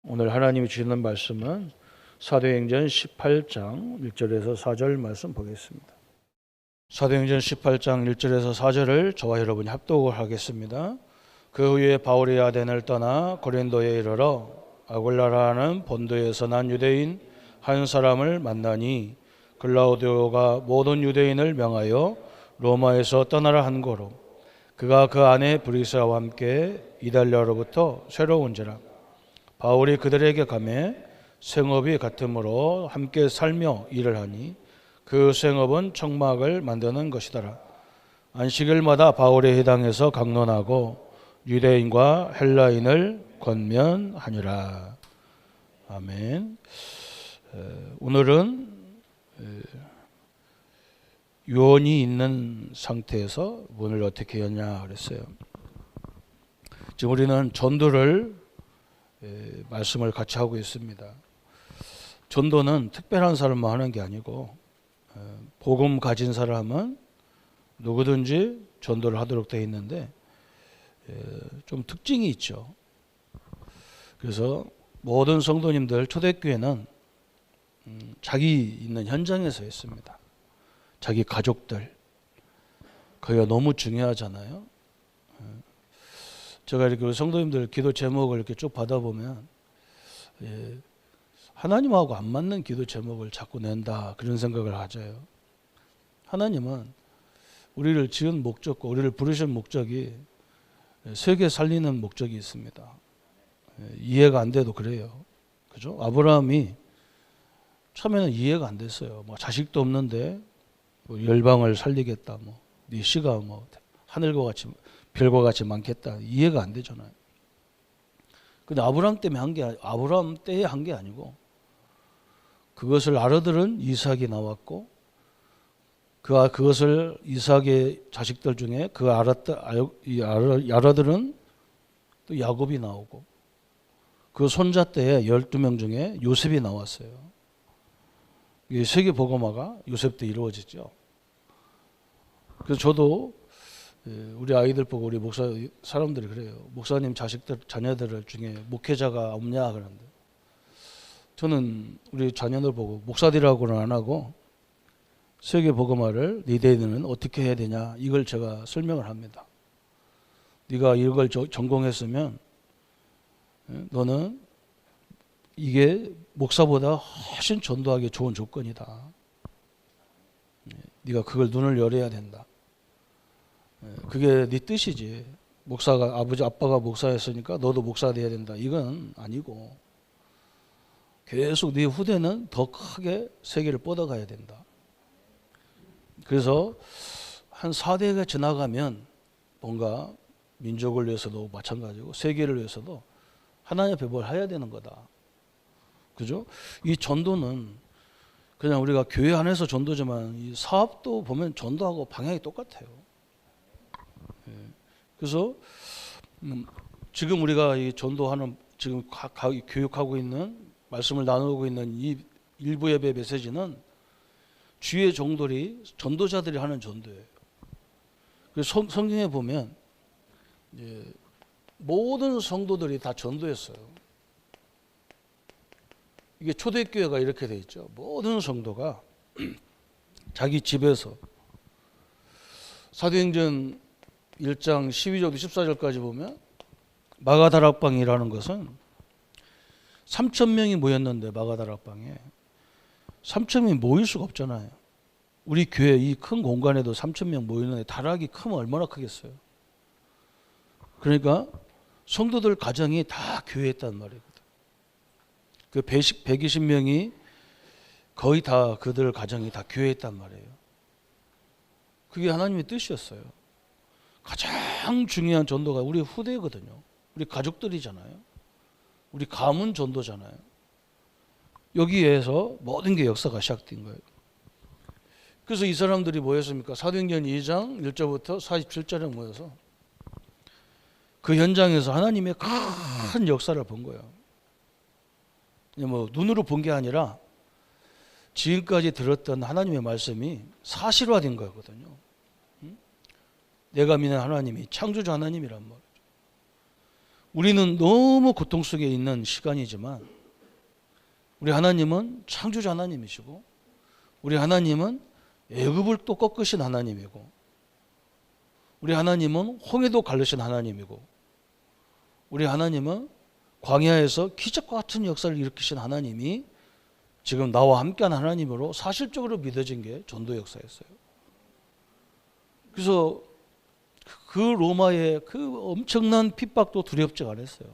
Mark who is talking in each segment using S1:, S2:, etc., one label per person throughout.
S1: 오늘 하나님이 주시는 말씀은 사도행전 18장 1절에서 4절 말씀 보겠습니다. 사도행전 18장 1절에서 4절을 저와 여러분이 합독을 하겠습니다. 그 후에 바울이 아덴을 떠나 고린도에 이르러 아굴라라는 본도에서 난 유대인 한 사람을 만나니 글라우디오가 모든 유대인을 명하여 로마에서 떠나라 한 고로 그가 그 안에 브리스와 함께 이달리아로부터 새로 온지라. 바울이 그들에게 가매 생업이 같으므로 함께 살며 일을 하니 그 생업은 청막을 만드는 것이더라. 안식일마다 바울의 회당에서 강론하고 유대인과 헬라인을 권면하니라. 아멘. 오늘은 유언이 있는 상태에서 문을 어떻게 여냐 그랬어요. 지금 우리는 전도를 말씀을 같이 하고 있습니다. 전도는 특별한 사람만 하는 게 아니고 복음 가진 사람은 누구든지 전도를 하도록 되어 있는데 좀 특징이 있죠. 그래서 모든 성도님들 초대교회는 자기 있는 현장에서 했습니다. 자기 가족들 그게 너무 중요하잖아요. 제가 이렇게 성도님들 기도 제목을 이렇게 쭉 받아보면 하나님하고 안 맞는 기도 제목을 자꾸 낸다 그런 생각을 하죠. 하나님은 우리를 지은 목적과 우리를 부르신 목적이 세계 살리는 목적이 있습니다. 이해가 안 돼도 그래요. 그죠? 아브라함이 처음에는 이해가 안 됐어요. 뭐 자식도 없는데 뭐 열방을 살리겠다. 뭐 네 씨가 뭐 하늘과 같이 별과 같이 많겠다. 이해가 안 되잖아요. 근데 아브라함 때문에 아브라함 때에 한 게 아니고 그것을 알아들은 이삭이 나왔고 그것을 이삭의 자식들 중에 알아들은 또 야곱이 나오고 그 손자 때에 12명 중에 요셉이 나왔어요. 이 세계 복음화가 요셉 때 이루어졌죠. 그래서 저도 우리 아이들 보고 우리 목사 사람들이 그래요. 목사님 자녀들 중에 목회자가 없냐 그러는데 저는 우리 자녀들 보고 목사들이라고는 안 하고 세계 복음화를 니네들은 어떻게 해야 되냐 이걸 제가 설명을 합니다. 네가 이걸 전공했으면 너는 이게 목사보다 훨씬 전도하기 좋은 조건이다. 네가 그걸 눈을 열어야 된다. 그게 네 뜻이지. 목사가 아빠가 목사였으니까 너도 목사 돼야 된다. 이건 아니고 계속 네 후대는 더 크게 세계를 뻗어가야 된다. 그래서 한 4대가 지나가면 뭔가 민족을 위해서도 마찬가지고 세계를 위해서도 하나님 앞에 뭘 해야 되는 거다. 그죠? 이 전도는 그냥 우리가 교회 안에서 전도지만 이 사업도 보면 전도하고 방향이 똑같아요. 그래서 지금 우리가 이 전도하는 지금 교육하고 있는 말씀을 나누고 있는 이 일부 예배 메시지는 주의 종들이 전도자들이 하는 전도예요. 그래서 성경에 보면 모든 성도들이 다 전도했어요. 이게 초대교회가 이렇게 돼 있죠. 모든 성도가 자기 집에서 사도행전 1장 12절부터 14절까지 보면 마가다락방이라는 것은 3,000명이 모였는데 마가다락방에 3,000명이 모일 수가 없잖아요. 우리 교회 이 큰 공간에도 3,000명 모이는데 다락이 크면 얼마나 크겠어요. 그러니까 성도들 가정이 다 교회했단 말이거든. 그 120명이 거의 다 그들 가정이 다 교회했단 말이에요. 그게 하나님의 뜻이었어요. 가장 중요한 전도가 우리 후대거든요. 우리 가족들이잖아요. 우리 가문 전도잖아요. 여기에서 모든 게 역사가 시작된 거예요. 그래서 이 사람들이 뭐였습니까? 사도행전 2장 1절부터 47절에 모여서 그 현장에서 하나님의 큰 역사를 본 거예요. 뭐 눈으로 본 게 아니라 지금까지 들었던 하나님의 말씀이 사실화된 거거든요. 내가 믿는 하나님이 창조주 하나님이란 말이죠. 우리는 너무 고통 속에 있는 시간이지만 우리 하나님은 창조자 하나님이시고 우리 하나님은 애굽을 또 꺾으신 하나님이고 우리 하나님은 홍해도 갈르신 하나님이고 우리 하나님은 광야에서 기적과 같은 역사를 일으키신 하나님이 지금 나와 함께한 하나님으로 사실적으로 믿어진 게 전도 역사였어요. 그래서 그 로마의 그 엄청난 핍박도 두렵지 않았어요.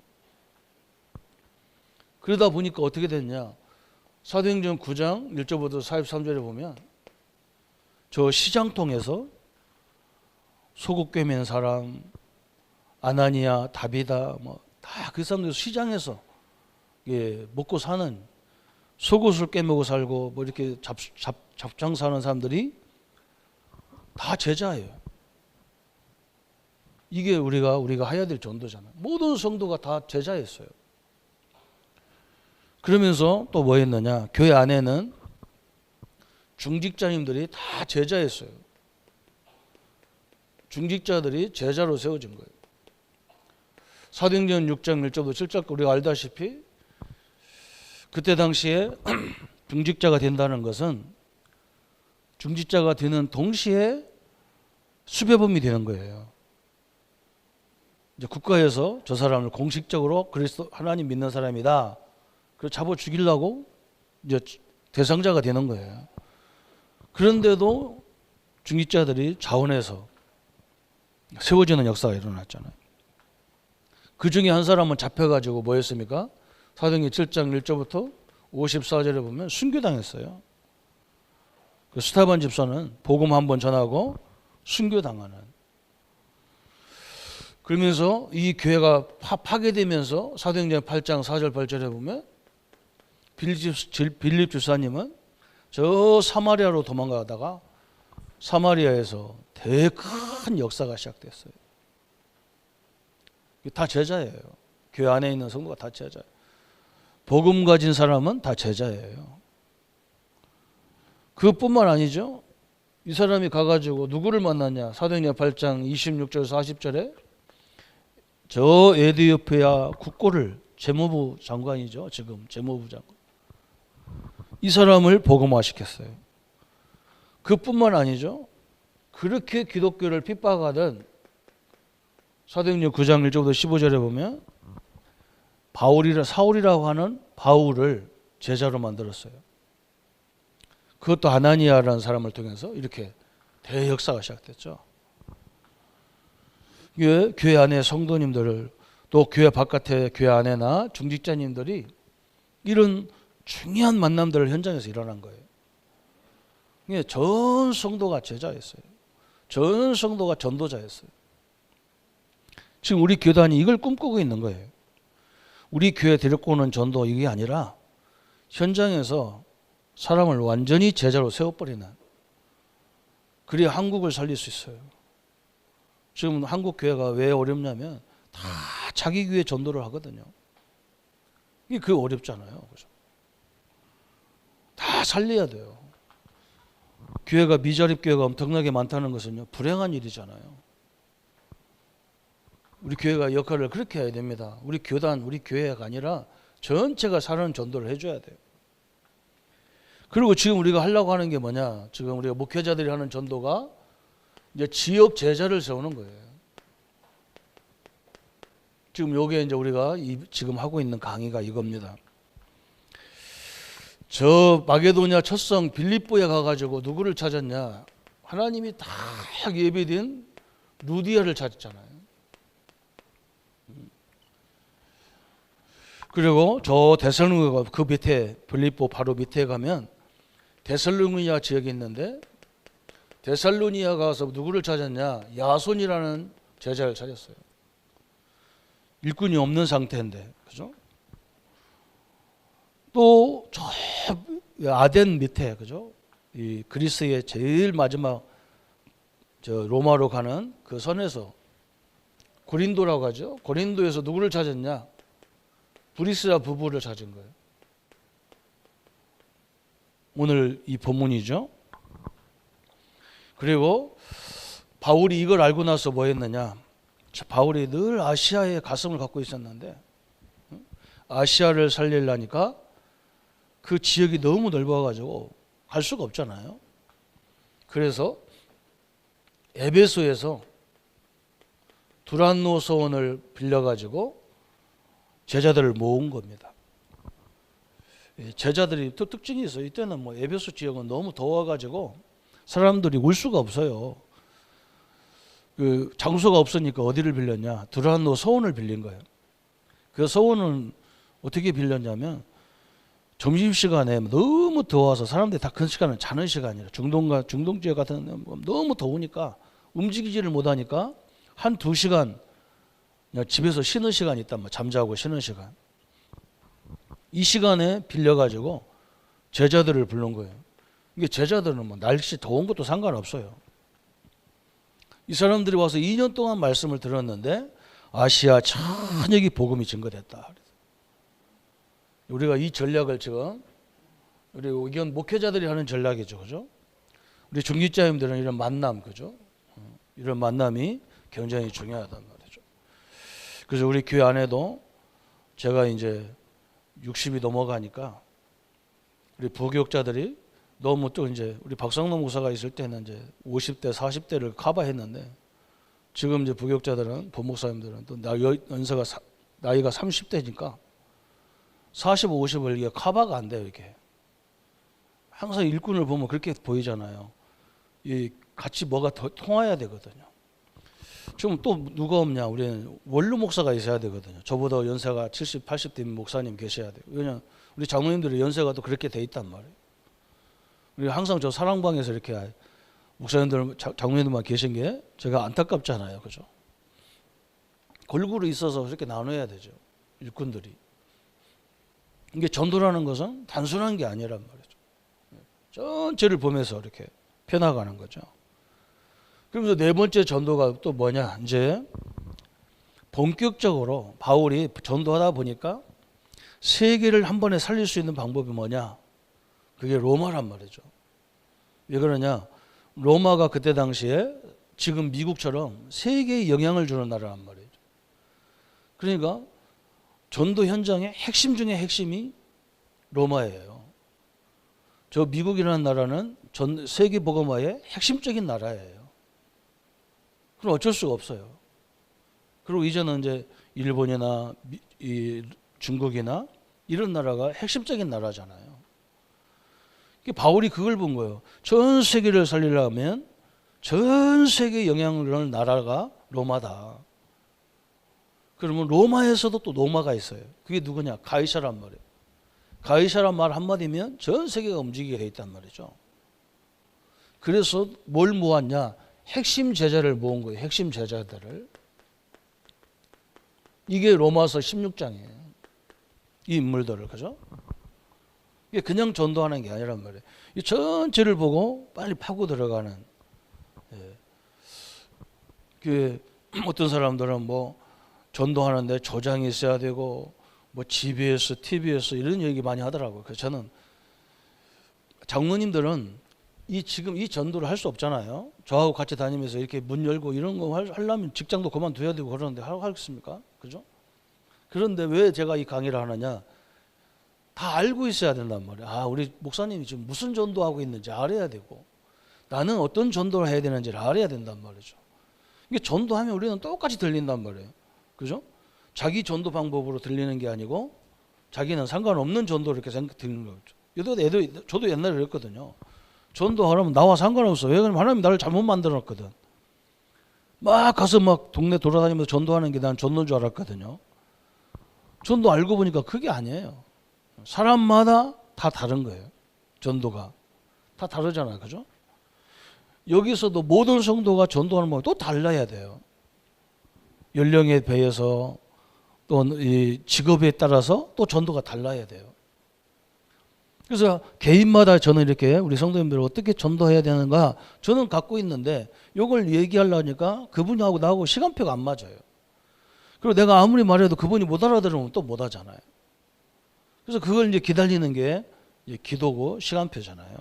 S1: 그러다 보니까 어떻게 됐냐? 사도행전 9장 1절부터 43절에 보면 저 시장통에서 소국 꿰맨 사람, 아나니아, 다비다 뭐 다 그 사람들 시장에서 먹고 사는 속옷을 꿰매고 살고 뭐 이렇게 잡장사하는 사람들이 다 제자예요. 이게 우리가 해야 될 전도잖아요. 모든 성도가 다 제자였어요. 그러면서 또 뭐 했느냐? 교회 안에는 중직자님들이 다 제자였어요. 중직자들이 제자로 세워진 거예요. 사도행전 6장 1절부터 7절 우리가 알다시피 그때 당시에 중직자가 된다는 것은 중직자가 되는 동시에 수배범이 되는 거예요. 이제 국가에서 저 사람을 공식적으로 그리스도 하나님 믿는 사람이다. 그래서 잡아 죽이려고 이제 대상자가 되는 거예요. 그런데도 중직자들이 자원해서 세워지는 역사가 일어났잖아요. 그 중에 한 사람은 잡혀가지고 뭐 했습니까? 사도행전 7장 1절부터 54절에 보면 순교당했어요. 그 스테반 집사는 복음 한번 전하고 순교당하는. 그러면서 이 교회가 파괴되면서 사도행전 8장 4절 8절에 보면 빌립 집사님은 저 사마리아로 도망가다가 사마리아에서 되게 큰 역사가 시작됐어요. 다 제자예요. 교회 안에 있는 성도가 다 제자예요. 복음 가진 사람은 다 제자예요. 그것뿐만 아니죠. 이 사람이 가가지고 누구를 만났냐? 사도행전 8장 26절 40절에 저 에디오피아 국고를 재무부 장관이죠. 지금 재무부 장관. 이 사람을 복음화시켰어요. 그뿐만 아니죠. 그렇게 기독교를 핍박하던 사도행전 9장 1절부터 15절에 보면 사울이라고 하는 바울을 제자로 만들었어요. 그것도 아나니아라는 사람을 통해서 이렇게 대역사가 시작됐죠. 교회 안에 성도님들을 또 교회 바깥에 교회 안에나 중직자님들이 이런 중요한 만남들을 현장에서 일어난 거예요. 전 성도가 제자였어요. 전 성도가 전도자였어요. 지금 우리 교단이 이걸 꿈꾸고 있는 거예요. 우리 교회 데리고 오는 전도 이게 아니라 현장에서 사람을 완전히 제자로 세워버리는, 그래야 한국을 살릴 수 있어요. 지금 한국 교회가 왜 어렵냐면 다 자기 교회 전도를 하거든요. 이게 그 어렵잖아요. 그죠? 다 살려야 돼요. 교회가 미자립 교회가 엄청나게 많다는 것은요, 불행한 일이잖아요. 우리 교회가 역할을 그렇게 해야 됩니다. 우리 교단, 우리 교회가 아니라 전체가 사는 전도를 해줘야 돼요. 그리고 지금 우리가 하려고 하는 게 뭐냐? 지금 우리가 목회자들이 하는 전도가 이제 지역 제자를 세우는 거예요. 지금 요게 이제 우리가 지금 하고 있는 강의가 이겁니다. 저 마게도냐 첫성 빌립보에 가가지고 누구를 찾았냐? 하나님이 다 예비된 루디아를 찾았잖아요. 그리고 저 데살로니가 그 밑에 빌립보 바로 밑에 가면 데살로니아 지역이 있는데, 데살로니아 가서 누구를 찾았냐? 야손이라는 제자를 찾았어요. 일꾼이 없는 상태인데, 그죠? 또 저 아덴 밑에, 그죠? 이 그리스의 제일 마지막 저 로마로 가는 그 선에서 고린도라고 하죠. 고린도에서 누구를 찾았냐? 브리스라 부부를 찾은 거예요. 오늘 이 본문이죠. 그리고 바울이 이걸 알고 나서 뭐 했느냐? 바울이 늘 아시아에 가슴을 갖고 있었는데 아시아를 살리려니까 그 지역이 너무 넓어가지고 갈 수가 없잖아요. 그래서 에베소에서 두란노 소원을 빌려가지고 제자들을 모은 겁니다. 제자들이 또 특징이 있어요. 이때는 뭐 에베소 지역은 너무 더워가지고 사람들이 올 수가 없어요. 그 장소가 없으니까 어디를 빌렸냐? 두란노 소원을 빌린 거예요. 그 소원은 어떻게 빌렸냐면 점심시간에 너무 더워서 사람들이 다 그 시간은 자는 시간이라 중동 지역 같은 데는 너무 더우니까 움직이지를 못하니까 한 2시간 그냥 집에서 쉬는 시간이 있단 말이야. 잠자고 쉬는 시간. 이 시간에 빌려가지고 제자들을 부른 거예요. 이게 제자들은 뭐 날씨 더운 것도 상관없어요. 이 사람들이 와서 2년 동안 말씀을 들었는데 아시아 전역이 복음이 증거됐다. 우리가 이 전략을 지금 이건 목회자들이 하는 전략이죠, 그죠? 우리 중직자님들은 이런 만남, 그죠? 이런 만남이 굉장히 중요하단 말이죠. 그래서 우리 교회 안에도 제가 이제 60이 넘어가니까 우리 부교육자들이 너무 또 이제 우리 박성노 목사가 있을 때는 이제 50대, 40대를 커버했는데 지금 이제 부교육자들은 부목사님들은 또 연세가 나이가 30대니까 40, 50을 이게 커버가 안 돼요, 이게. 항상 일꾼을 보면 그렇게 보이잖아요. 이 같이 뭐가 더 통해야 되거든요. 지금 또 누가 없냐? 우리는 원로 목사가 있어야 되거든요. 저보다 연세가 70, 80대 목사님 계셔야 돼요. 왜냐면 우리 장로님들의 연세가 또 그렇게 돼 있단 말이에요. 우리 항상 저 사랑방에서 이렇게 목사님들, 장로님들만 계신 게 제가 안타깝잖아요, 그죠? 골고루 있어서 그렇게 나눠야 되죠, 일꾼들이. 이게 전도라는 것은 단순한 게 아니란 말이죠. 전체를 보면서 이렇게 펴나가는 거죠. 그러면서 네 번째 전도가 또 뭐냐? 이제 본격적으로 바울이 전도하다 보니까 세계를 한 번에 살릴 수 있는 방법이 뭐냐? 그게 로마란 말이죠. 왜 그러냐? 로마가 그때 당시에 지금 미국처럼 세계에 영향을 주는 나라란 말이죠. 그러니까 전도 현장의 핵심 중에 핵심이 로마예요. 저 미국이라는 나라는 세계 복음화의 핵심적인 나라예요. 그럼 어쩔 수가 없어요. 그리고 이제는 이제 일본이나 중국이나 이런 나라가 핵심적인 나라잖아요. 바울이 그걸 본 거예요. 전 세계를 살리려면 전 세계에 영향을 주는 나라가 로마다. 그러면 로마에서도 또 로마가 있어요. 그게 누구냐? 가이사란 말이에요. 가이사란 말 한마디면 전 세계가 움직이게 돼 있단 말이죠. 그래서 뭘 모았냐? 핵심 제자를 모은 거예요. 핵심 제자들을. 이게 로마서 16장이에요. 이 인물들을, 그죠? 이게 그냥 전도하는 게 아니란 말이에요. 이 전체를 보고 빨리 파고 들어가는. 그 어떤 사람들은 뭐 전도하는데 조장이 있어야 되고 뭐 GBS, TBS 이런 얘기 많이 하더라고요. 그래서 저는 장로님들은 지금 이 전도를 할 수 없잖아요. 저하고 같이 다니면서 이렇게 문 열고 이런 거 하려면 직장도 그만둬야 되고 그러는데 하겠습니까? 그죠? 그런데 왜 제가 이 강의를 하느냐? 다 알고 있어야 된단 말이에요. 아, 우리 목사님이 지금 무슨 전도하고 있는지 알아야 되고 나는 어떤 전도를 해야 되는지를 알아야 된단 말이죠. 이게 전도하면 우리는 똑같이 들린단 말이에요. 그죠? 자기 전도 방법으로 들리는 게 아니고 자기는 상관없는 전도를 이렇게 들리는 거죠. 저도 옛날에 그랬거든요. 전도하려면 나와 상관없어. 왜 그러면 하나님이 나를 잘못 만들었거든. 막 가서 막 동네 돌아다니면서 전도하는 게 난 전도인 줄 알았거든요. 전도 알고 보니까 그게 아니에요. 사람마다 다 다른 거예요. 전도가. 다 다르잖아요. 그죠? 여기서도 모든 성도가 전도하는 방법이 또 달라야 돼요. 연령에 비해서 또 이 직업에 따라서 또 전도가 달라야 돼요. 그래서 개인마다 저는 이렇게 우리 성도님들을 어떻게 전도해야 되는가 저는 갖고 있는데 이걸 얘기하려니까 그분하고 나하고 시간표가 안 맞아요. 그리고 내가 아무리 말해도 그분이 못 알아들으면 또 못 하잖아요. 그래서 그걸 이제 기다리는 게 기도고 시간표잖아요.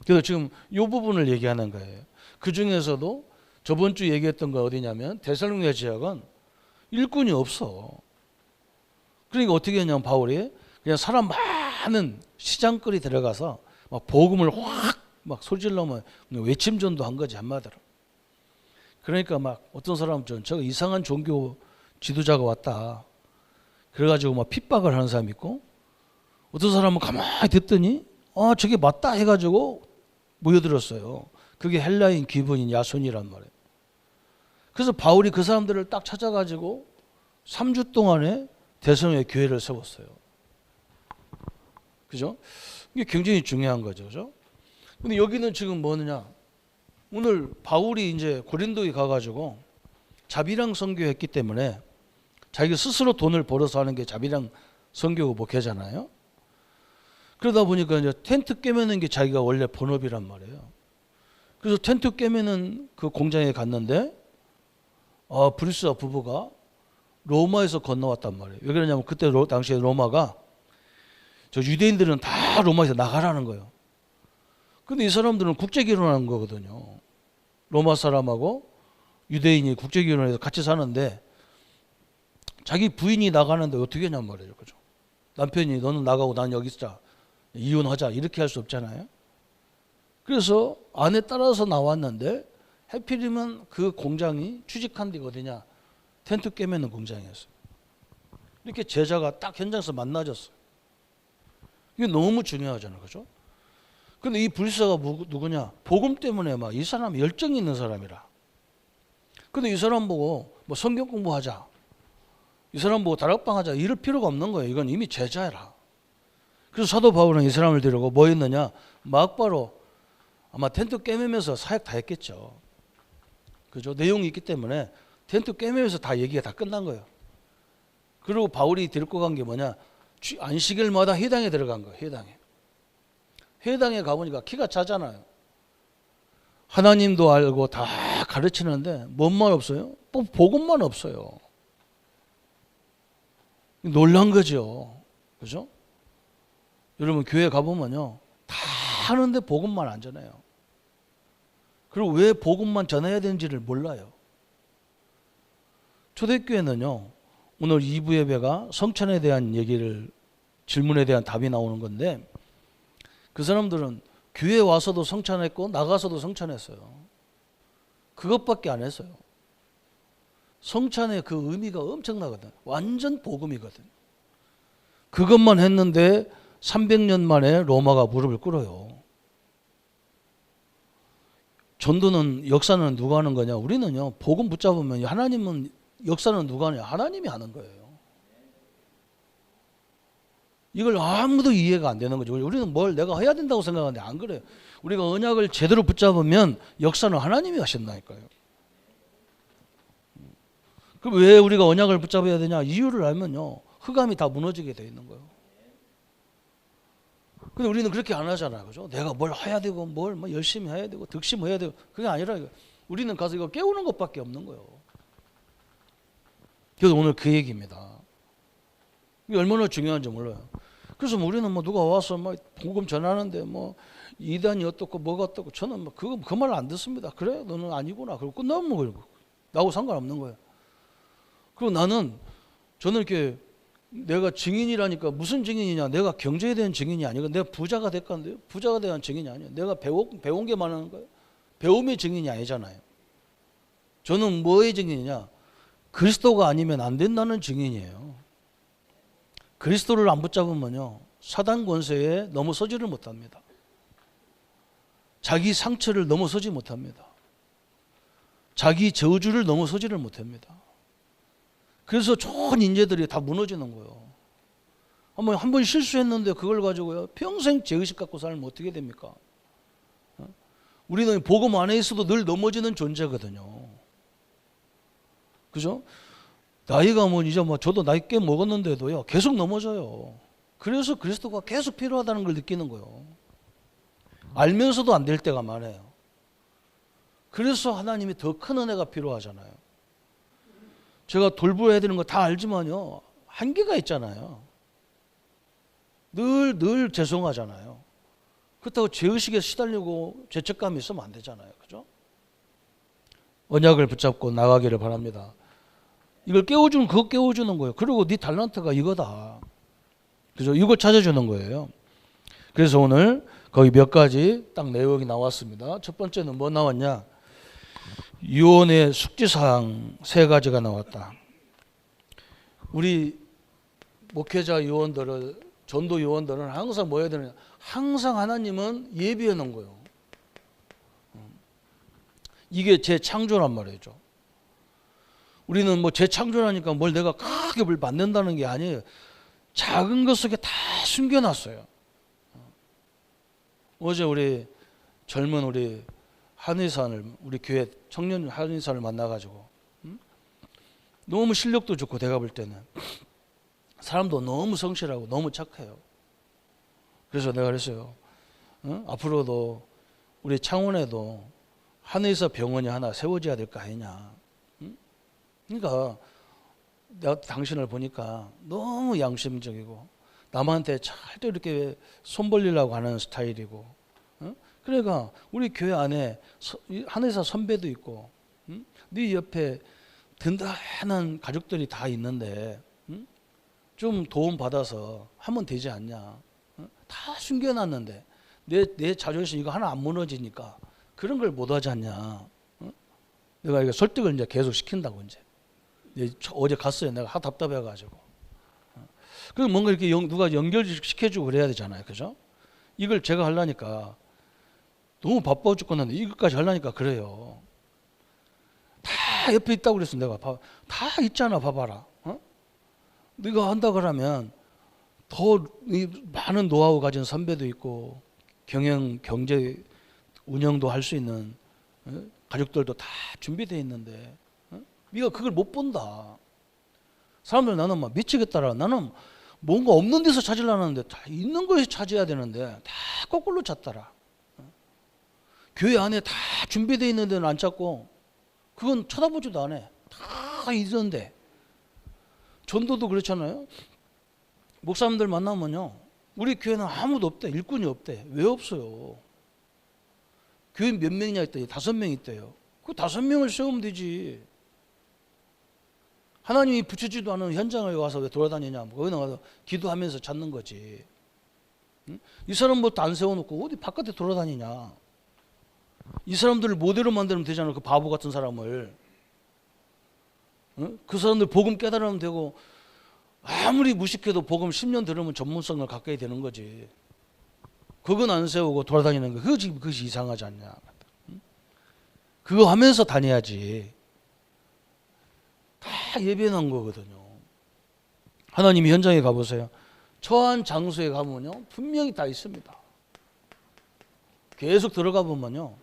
S1: 그래서 지금 이 부분을 얘기하는 거예요. 그 중에서도 저번 주 얘기했던 거 어디냐면 데살로니가 지역은 일꾼이 없어. 그러니까 어떻게 했냐면 바울이 그냥 사람 많은 시장거리 들어가서 막 복음을 확 막 소질러면 외침전도 한 거지 한마디로. 그러니까 막 어떤 사람은 저 이상한 종교 지도자가 왔다. 그래가지고 막 핍박을 하는 사람이 있고, 어떤 사람은 가만히 듣더니 저게 맞다 해가지고 모여들었어요. 그게 헬라인 기본인 야손이란 말이에요. 그래서 바울이 그 사람들을 딱 찾아가지고 3주 동안에 대성의 교회를 세웠어요. 그죠? 이게 굉장히 중요한 거죠. 그죠? 근데 여기는 지금 뭐느냐? 오늘 바울이 이제 고린도에 가가지고 자비랑 선교했기 때문에 자기가 스스로 돈을 벌어서 하는 게 자비랑 선교 목회잖아요. 그러다 보니까 이제 텐트 깨매는 게 자기가 원래 본업이란 말이에요. 그래서 텐트 깨매는 그 공장에 갔는데 브루스와 부부가 로마에서 건너왔단 말이에요. 왜 그러냐면 그때 당시에 로마가 저 유대인들은 다 로마에서 나가라는 거예요. 근데 이 사람들은 국제 결혼한 거거든요. 로마 사람하고 유대인이 국제 결혼해서 같이 사는데 자기 부인이 나가는데 어떻게 하냔 말이에요. 그죠? 남편이 너는 나가고 난 여기 있자. 이혼하자. 이렇게 할 수 없잖아요. 그래서 아내 따라서 나왔는데 하필이면 그 공장이 취직한 데가 어디냐? 텐트 깨매는 공장이었어요. 이렇게 제자가 딱 현장에서 만나졌어요. 이게 너무 중요하잖아요. 그죠? 근데 이 불사가 누구냐? 복음 때문에 막 이 사람이 열정이 있는 사람이라. 근데 이 사람 보고 뭐 성경 공부하자. 이 사람 보고 다락방 하자. 이럴 필요가 없는 거예요. 이건 이미 제자라. 그래서 사도 바울은 이 사람을 데리고 뭐 했느냐? 막바로 아마 텐트 깨매면서 사역 다 했겠죠. 그죠? 내용이 있기 때문에 텐트 깨매면서 다 얘기가 다 끝난 거예요. 그리고 바울이 데리고 간 게 뭐냐? 안식일마다 회당에 들어간 거예요. 회당에. 회당에 가보니까 키가 차잖아요. 하나님도 알고 다 가르치는데 뭔만 없어요? 복음만 없어요. 놀란 거죠. 그죠? 여러분 교회 가보면요. 다 하는데 복음만 안 전해요. 그리고 왜 복음만 전해야 되는지를 몰라요. 초대교회는요. 오늘 2부 예배가 성찬에 대한 질문에 대한 답이 나오는 건데 그 사람들은 교회 와서도 성찬했고 나가서도 성찬했어요. 그것밖에 안 했어요. 성찬의 그 의미가 엄청나거든. 완전 복음이거든. 그것만 했는데 300년 만에 로마가 무릎을 꿇어요. 전도는 역사는 누가 하는 거냐? 우리는요. 복음 붙잡으면 하나님은 역사는 누가 하냐? 하나님이 하는 거예요. 이걸 아무도 이해가 안 되는 거죠. 우리는 뭘 내가 해야 된다고 생각하는데 안 그래요. 우리가 언약을 제대로 붙잡으면 역사는 하나님이 하신다니까요. 그럼 왜 우리가 언약을 붙잡아야 되냐? 이유를 알면요. 흑암이 다 무너지게 돼 있는 거예요. 근데 우리는 그렇게 안 하잖아요. 그죠? 내가 뭘 해야 되고 뭘 열심히 해야 되고 득심해야 되고 그게 아니라 우리는 가서 이거 깨우는 것밖에 없는 거예요. 그래서 오늘 그 얘기입니다. 이게 얼마나 중요한지 몰라요. 그래서 우리는 누가 와서 복음 전하는데 이단이 어떻고 뭐가 어떻고 저는 그 말 안 듣습니다. 그래? 너는 아니구나. 그리고 끝나면 그리고 나하고 상관없는 거예요. 그리고 저는 이렇게 내가 증인이라니까 무슨 증인이냐? 내가 경제에 대한 증인이 아니고 내가 부자가 됐건데요. 부자가 대한 증인이 아니에요. 내가 배운 게 많은 거예요. 배움의 증인이 아니잖아요. 저는 뭐의 증인이냐? 그리스도가 아니면 안 된다는 증인이에요. 그리스도를 안 붙잡으면요. 사단 권세에 넘어서지를 못합니다. 자기 상처를 넘어서지 못합니다. 자기 저주를 넘어서지를 못합니다. 그래서 좋은 인재들이 다 무너지는 거예요. 한 번 실수했는데 그걸 가지고요. 평생 죄의식 갖고 살면 어떻게 됩니까? 우리는 복음 안에 있어도 늘 넘어지는 존재거든요. 그죠? 나이가 이제 저도 나이 꽤 먹었는데도요. 계속 넘어져요. 그래서 그리스도가 계속 필요하다는 걸 느끼는 거예요. 알면서도 안 될 때가 많아요. 그래서 하나님이 더 큰 은혜가 필요하잖아요. 제가 돌보아야 되는 거 다 알지만요. 한계가 있잖아요. 늘 죄송하잖아요. 그렇다고 죄의식에 시달리고 죄책감이 있으면 안 되잖아요. 그죠? 언약을 붙잡고 나가기를 바랍니다. 이걸 깨워주는, 그거 깨워주는 거예요. 그리고 네 달란트가 이거다. 그죠? 이걸 찾아주는 거예요. 그래서 오늘 거기 몇 가지 딱 내용이 나왔습니다. 첫 번째는 뭐 나왔냐? 유언의 숙지사항 3가지가 나왔다. 우리 목회자 요원들을, 전도 요원들은 항상 뭐 해야 되느냐? 항상 하나님은 예비해 놓은 거예요. 이게 재창조란 말이죠. 우리는 뭐 재창조라니까 뭘 내가 크게 뭘 만든다는 게 아니에요. 작은 것 속에 다 숨겨놨어요. 어제 우리 젊은 우리 한의사를, 우리 교회 청년 한의사를 만나가지고 너무 실력도 좋고, 내가 볼 때는 사람도 너무 성실하고 너무 착해요. 그래서 내가 그랬어요. 앞으로도 우리 창원에도 한의사 병원이 하나 세워져야 될 거 아니냐. 그러니까 내가 당신을 보니까 너무 양심적이고 남한테 절대 이렇게 손 벌리려고 하는 스타일이고, 그러니까 우리 교회 안에 한의사 선배도 있고, 네 옆에 든든한 가족들이 다 있는데 좀 도움 받아서 하면 되지 않냐. 다 숨겨놨는데 내 자존심 이거 하나 안 무너지니까 그런 걸 못하지 않냐. 내가 이거 설득을 이제 계속 시킨다고 이제 어제 갔어요. 내가 하도 답답해가지고. 그 뭔가 이렇게 누가 연결시켜주고 그래야 되잖아요, 그죠? 이걸 제가 하려니까 너무 바빠 죽겠는데 이것까지 하려니까 그래요. 다 옆에 있다고 그랬어. 내가 다 있잖아, 봐봐라. 네가 한다 그러면 더 많은 노하우 가진 선배도 있고 경제 운영도 할 수 있는 가족들도 다 준비되어 있는데 네가 그걸 못 본다. 사람들 나는 막 미치겠더라. 나는 뭔가 없는 데서 찾으려는데 다 있는 것에서 찾아야 되는데 다 거꾸로 찾더라. 교회 안에 다 준비되어 있는 데는 안 찾고 그건 쳐다보지도 않아. 다 있는데. 전도도 그렇잖아요. 목사님들 만나면요, 우리 교회는 아무도 없대. 일꾼이 없대. 왜 없어요? 교회 몇 명이냐 했더니 5명 있대요. 그 5명을 세우면 되지. 하나님이 붙여지도 않은 현장에 와서 왜 돌아다니냐. 거기 나가서 기도하면서 찾는 거지. 이 사람부터 안 세워놓고 어디 바깥에 돌아다니냐. 이 사람들을 모델로 만들면 되잖아. 그 바보 같은 사람을. 그 사람들 복음 깨달으면 되고, 아무리 무식해도 복음 10년 들으면 전문성을 갖게 되는 거지. 그건 안 세우고 돌아다니는 거, 그것이 이상하지 않냐. 그거 하면서 다녀야지. 다 예배한 거거든요. 하나님이 현장에 가보세요. 처한 장소에 가면요, 분명히 다 있습니다. 계속 들어가 보면요,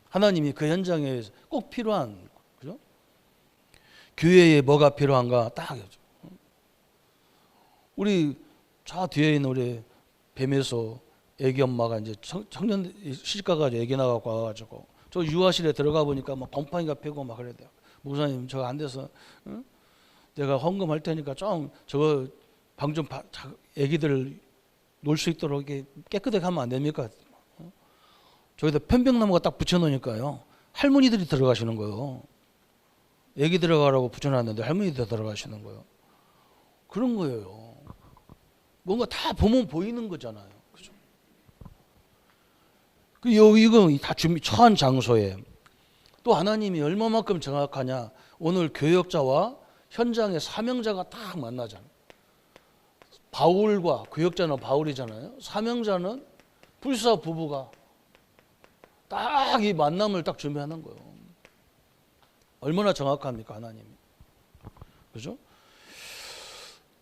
S1: 하나님이 그 현장에 꼭 필요한, 그죠? 교회에 뭐가 필요한가 딱 우리 저 뒤에 있는 우리 뱀에서 애기 엄마가 이제 청년 시집가가지고 애기 나가고 와가지고 저 유아실에 들어가 보니까 막 곰팡이가 피고 막 그래야 돼요. 목사님 저거 안 돼서 내가 헌금할 테니까 좀 저거 방 좀 애기들 놀 수 있도록 이렇게 깨끗하게 하면 안 됩니까? 저기다 편백나무가 딱 붙여놓으니까요, 할머니들이 들어가시는 거예요. 애기 들어가라고 붙여놨는데 할머니들 들어가시는 거예요. 그런 거예요. 뭔가 다 보면 보이는 거잖아요. 그죠? 이거 다 처한 장소에 또 하나님이 얼마만큼 정확하냐. 오늘 교역자와 현장의 사명자가 딱 만나잖아요. 바울과 교역자는 바울이잖아요. 사명자는 불사 부부가 딱 이 만남을 딱 준비하는 거예요. 얼마나 정확합니까, 하나님이. 그죠?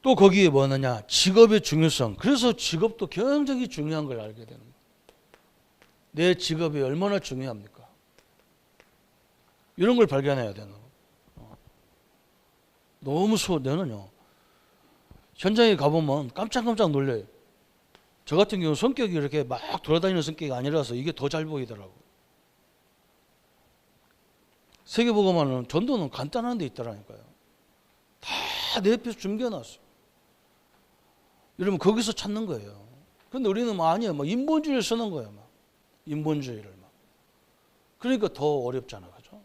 S1: 또 거기에 뭐느냐, 직업의 중요성. 그래서 직업도 굉장히 중요한 걸 알게 되는 거예요. 내 직업이 얼마나 중요합니까? 이런 걸 발견해야 되는 거예요. 너무 너는요, 현장에 가보면 깜짝깜짝 놀래요. 저 같은 경우는 성격이 이렇게 막 돌아다니는 성격이 아니라서 이게 더 잘 보이더라고요. 세계복음화는 전도는 간단한 데 있더라니까요. 다 내 옆에서 숨겨놨어. 여러분 거기서 찾는 거예요. 근데 우리는 뭐 아니에요. 막 인본주의를 쓰는 거예요. 막 인본주의를 막. 그러니까 더 어렵잖아, 그죠?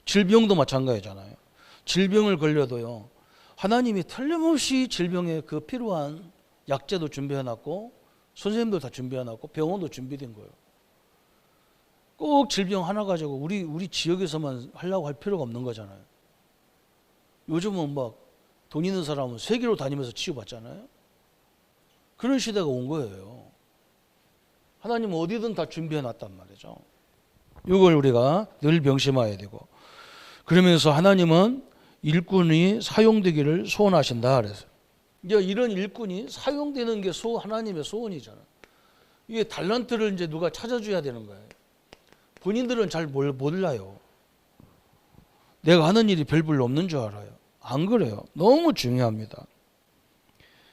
S1: 질병도 마찬가지잖아요. 질병을 걸려도요, 하나님이 틀림없이 질병에 그 필요한 약제도 준비해놨고 선생님도 다 준비해놨고 병원도 준비된 거예요. 꼭 질병 하나 가지고 우리 지역에서만 하려고 할 필요가 없는 거잖아요. 요즘은 막 돈 있는 사람은 세계로 다니면서 치유받잖아요. 그런 시대가 온 거예요. 하나님은 어디든 다 준비해놨단 말이죠. 이걸 우리가 늘 명심해야 되고, 그러면서 하나님은 일꾼이 사용되기를 소원하신다 그랬어요. 이제 이런 일꾼이 사용되는 게 하나님의 소원이잖아요. 이게 달란트를 이제 누가 찾아줘야 되는 거예요. 본인들은 잘 몰라요. 내가 하는 일이 별로 없는 줄 알아요. 안 그래요. 너무 중요합니다.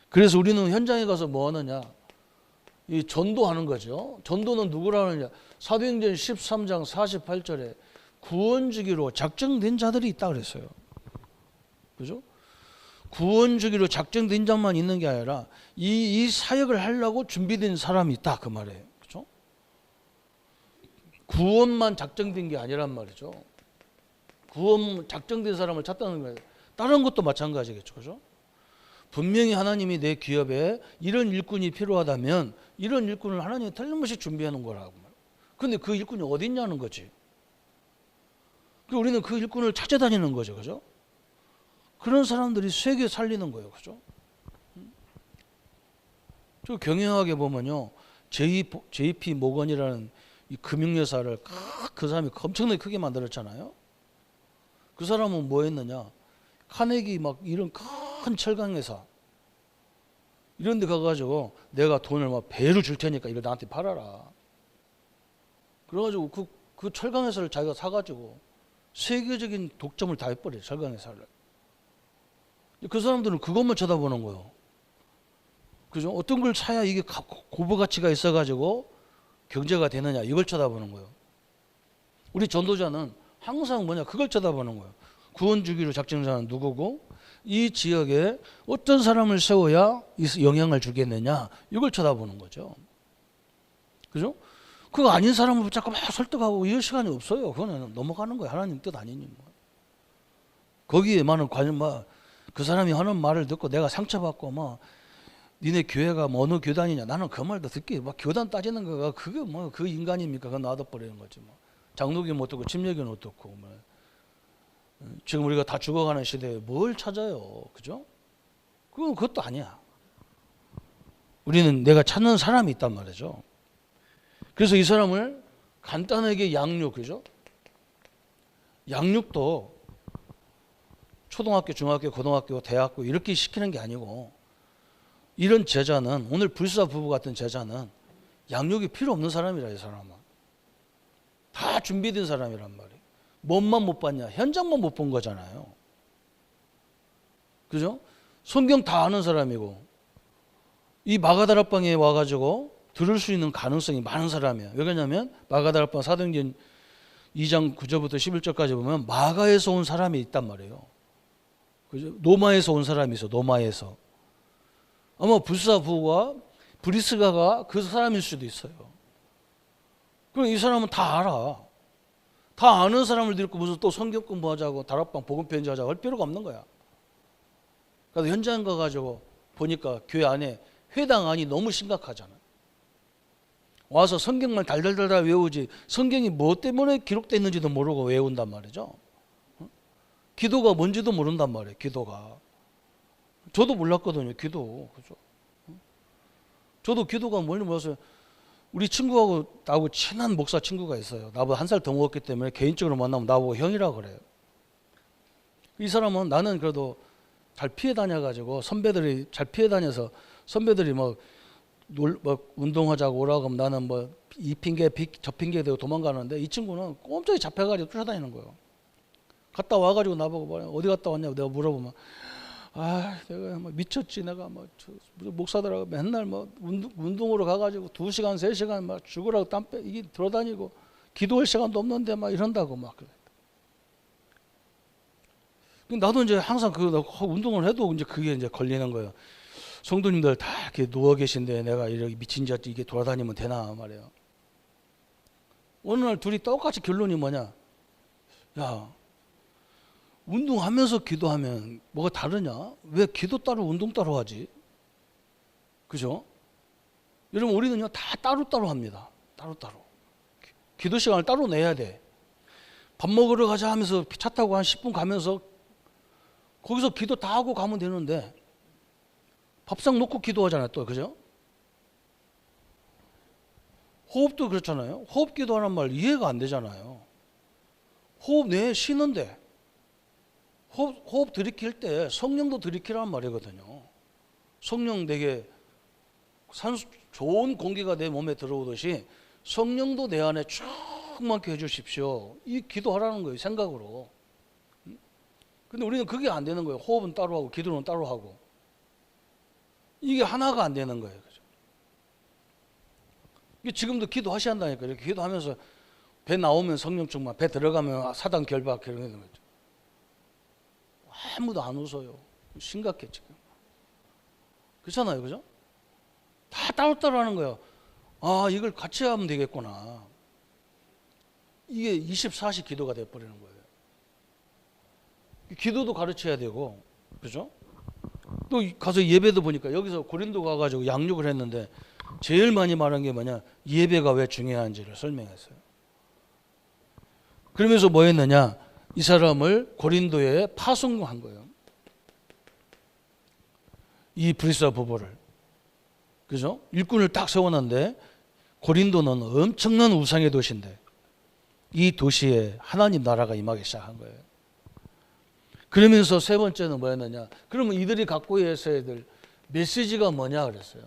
S1: 그래서 우리는 현장에 가서 뭐 하느냐? 이 전도하는 거죠. 전도는 누구라 하느냐? 사도행전 13장 48절에 구원 주기로 작정된 자들이 있다 그랬어요. 그죠? 구원 주기로 작정된 자만 있는 게 아니라 이 사역을 하려고 준비된 사람이 있다 그 말이에요. 그죠? 구원만 작정된 게 아니란 말이죠. 구원 작정된 사람을 찾다는 거예요. 다른 것도 마찬가지겠죠. 그죠? 분명히 하나님이 내 기업에 이런 일꾼이 필요하다면 이런 일꾼을 하나님이 틀림없이 준비해 놓은 거라고. 근데 그 일꾼이 어디 있냐는 거지. 우리는 그 일꾼을 찾아다니는 거죠. 그죠? 그런 사람들이 세계 살리는 거예요. 그죠? 저 경영학에 보면요. JP 모건이라는 이 금융회사를 그 사람이 엄청나게 크게 만들었잖아요. 그 사람은 뭐 했느냐? 카네기 막 이런 큰 철강회사 이런 데 가가지고 내가 돈을 막 배로 줄 테니까 이거 나한테 팔아라. 그래가지고 그 철강회사를 자기가 사가지고 세계적인 독점을 다 해버려요. 철강회사를. 그 사람들은 그것만 쳐다보는 거예요. 그죠? 어떤 걸 사야 이게 고부 가치가 있어가지고 경제가 되느냐 이걸 쳐다보는 거예요. 우리 전도자는 항상 뭐냐 그걸 쳐다보는 거예요. 구원 주기로 작정자는 누구고 이 지역에 어떤 사람을 세워야 영향을 주겠느냐 이걸 쳐다보는 거죠. 그죠? 그거 아닌 사람을 붙잡고 막 설득하고 이럴 시간이 없어요. 그거는 넘어가는 거예요. 하나님 뜻 아니니 뭐. 거기에 많은 관심 그 사람이 하는 말을 듣고 내가 상처받고 막 니네 교회가 뭐 어느 교단이냐 나는 그 말도 듣기 막 교단 따지는 거가 그게 뭐 그 인간입니까? 그거 놔둬버리는 거지 뭐. 장로교는 어떻고 침례교는 어떻고 뭐. 지금 우리가 다 죽어가는 시대에 뭘 찾아요. 그죠? 그것도 아니야. 우리는 내가 찾는 사람이 있단 말이죠. 그래서 이 사람을 간단하게 양육, 그죠? 양육도 초등학교, 중학교, 고등학교, 대학교 이렇게 시키는 게 아니고 이런 제자는 오늘 불사 부부 같은 제자는 양육이 필요 없는 사람이라 이 사람은. 다 준비된 사람이란 말이에요. 뭔만 못 봤냐? 현장만 못 본 거잖아요. 그죠? 성경 다 아는 사람이고 이 마가다락방에 와가지고 들을 수 있는 가능성이 많은 사람이야. 왜 그러냐면 마가다락방 사도행전 2장 9절부터 11절까지 보면 마가에서 온 사람이 있단 말이에요. 그죠? 노마에서 온 사람이 있어. 노마에서. 아마 불사부와 브리스가가 그 사람일 수도 있어요. 그럼 이 사람은 다 알아. 다 아는 사람을 데리고 무슨 또 성경 공부하자고 다락방 복음 편지하자고 할 필요가 없는 거야. 그래서 현장 가가지고 보니까 교회 안에 회당 안이 너무 심각하잖아. 와서 성경만 달달달달 외우지 성경이 뭐 때문에 기록되어 있는지도 모르고 외운단 말이죠. 기도가 뭔지도 모른단 말이에요. 기도가. 저도 몰랐거든요. 기도. 그죠? 저도 기도가 뭔지 몰랐어요. 우리 친구하고 나하고 친한 목사 친구가 있어요. 나보다 한 살 더 먹었기 때문에 개인적으로 만나면 나보고 형이라고 그래요. 이 사람은 나는 그래도 잘 피해 다녀가지고 선배들이 잘 피해 다녀서 선배들이 막 운동하자고 오라고 하면 나는 뭐 이 핑계 저 핑계 대고 도망가는데 이 친구는 꼼짝이 잡혀가지고 쫓아다니는 거예요. 갔다 와가지고 나보고 어디 갔다 왔냐고 내가 물어보면 내가 뭐 미쳤지. 내가 뭐 목사들하고 맨날 뭐 운동으로 가가지고 2시간 3시간 막 죽으라고 땀 이게 돌아다니고 기도할 시간도 없는데 막 이런다고 막 그래. 나도 이제 항상 운동을 해도 이제 그게 이제 걸리는 거예요. 성도님들 다 이렇게 누워 계신데 내가 이렇게 미친 자식 이게 돌아다니면 되나 말이에요. 어느 날 둘이 똑같이 결론이 뭐냐? 야, 운동하면서 기도하면 뭐가 다르냐? 왜 기도 따로 운동 따로 하지? 그죠? 여러분 우리는요 다 따로따로 합니다. 따로따로. 기도 시간을 따로 내야 돼. 밥 먹으러 가자 하면서 차 타고 한 10분 가면서 거기서 기도 다 하고 가면 되는데 밥상 놓고 기도하잖아요 또. 그죠? 호흡도 그렇잖아요. 호흡 기도하는 말 이해가 안 되잖아요. 호흡 내에 쉬는데 호흡 들이킬 때 성령도 들이키라는 말이거든요. 성령 내게 산소, 좋은 공기가 내 몸에 들어오듯이 성령도 내 안에 충만케 해주십시오. 이 기도하라는 거예요. 생각으로. 근데 우리는 그게 안 되는 거예요. 호흡은 따로 하고 기도는 따로 하고. 이게 하나가 안 되는 거예요. 그죠? 이게 지금도 기도하셔야 한다니까요. 이렇게 기도하면서 배 나오면 성령 충만, 배 들어가면 사단 결박 이런 거죠. 아무도 안 웃어요. 심각해 지금. 그렇잖아요. 그죠? 다 따로따로 하는 거예요. 아, 이걸 같이 하면 되겠구나. 이게 24시 기도가 돼버리는 거예요. 기도도 가르쳐야 되고, 그죠? 또 가서 예배도 보니까 여기서 고린도 가가지고 양육을 했는데 제일 많이 말한 게 뭐냐? 예배가 왜 중요한지를 설명했어요. 그러면서 뭐 했느냐? 이 사람을 고린도에 파송한 거예요. 이 브리스라 부부를. 그죠? 일꾼을 딱 세워놨는데 고린도는 엄청난 우상의 도시인데 이 도시에 하나님 나라가 임하기 시작한 거예요. 그러면서 세 번째는 뭐였느냐? 그러면 이들이 갖고 있어야 될 메시지가 뭐냐 그랬어요.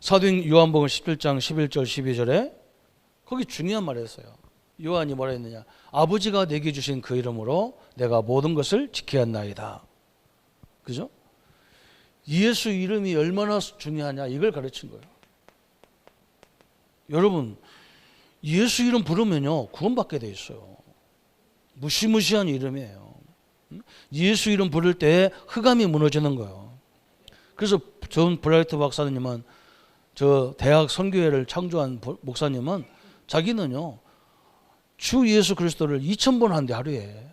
S1: 사도행 요한복음 17장 11절 12절에 거기 중요한 말을 했어요. 요한이 뭐라 했느냐? 아버지가 내게 주신 그 이름으로 내가 모든 것을 지키었나이다. 그죠? 예수 이름이 얼마나 중요하냐 이걸 가르친 거예요. 여러분 예수 이름 부르면요 구원받게 돼 있어요. 무시무시한 이름이에요. 예수 이름 부를 때 흑암이 무너지는 거예요. 그래서 존 브라이트 박사님은 저 대학 선교회를 창조한 목사님은 자기는요 주 예수 그리스도를 2000번 한대 하루에.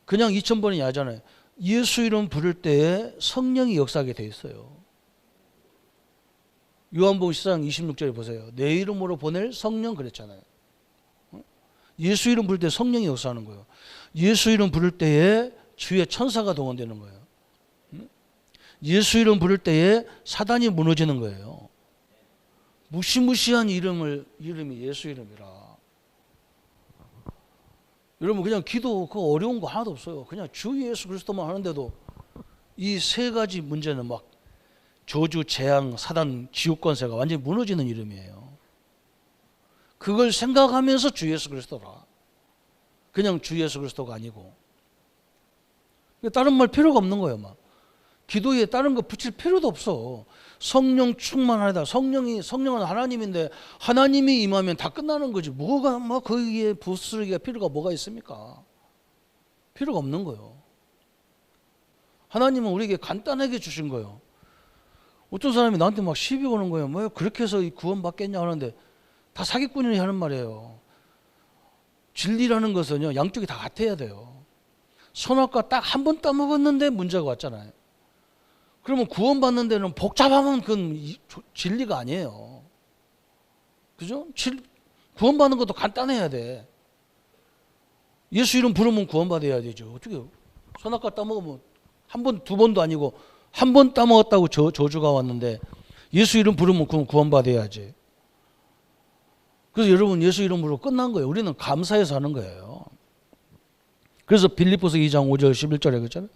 S1: 그냥 2000번이 아니잖아요. 예수 이름 부를 때에 성령이 역사하게 돼 있어요. 요한복음 10장 26절에 보세요. 내 이름으로 보낼 성령 그랬잖아요. 예수 이름 부를 때 성령이 역사하는 거예요. 예수 이름 부를 때에 주의 천사가 동원되는 거예요. 예수 이름 부를 때에 사단이 무너지는 거예요. 무시무시한 이름이 예수 이름이라. 여러분 그냥 기도 그거 어려운 거 하나도 없어요. 그냥 주 예수 그리스도만 하는데도 이 세 가지 문제는 막 저주, 재앙, 사단, 지옥 권세가 완전히 무너지는 이름이에요. 그걸 생각하면서 주 예수 그리스도라. 그냥 주 예수 그리스도가 아니고. 다른 말 필요가 없는 거예요. 막 기도에 다른 거 붙일 필요도 없어. 성령 충만하다. 성령은 하나님인데 하나님이 임하면 다 끝나는 거지. 뭐가 뭐 거기에 부스러기가 필요가 뭐가 있습니까? 필요가 없는 거예요. 하나님은 우리에게 간단하게 주신 거예요. 어떤 사람이 나한테 막 시비 거는 거예요. 뭐 그렇게 해서 구원 받겠냐 하는데 다 사기꾼이 하는 말이에요. 진리라는 것은요 양쪽이 다 같아야 돼요. 선악과 딱 한 번 따먹었는데 문제가 왔잖아요. 그러면 구원받는 데는 복잡하면 그건 진리가 아니에요. 그죠? 구원받는 것도 간단해야 돼. 예수 이름 부르면 구원받아야 되죠. 어떻게 선악과 따먹으면 한 번, 두 번도 아니고 한 번 따먹었다고 저주가 왔는데 예수 이름 부르면 그럼 구원받아야지. 그래서 여러분 예수 이름 부르고 끝난 거예요. 우리는 감사해서 하는 거예요. 그래서 빌립보서 2장 5절 11절에 그랬잖아요.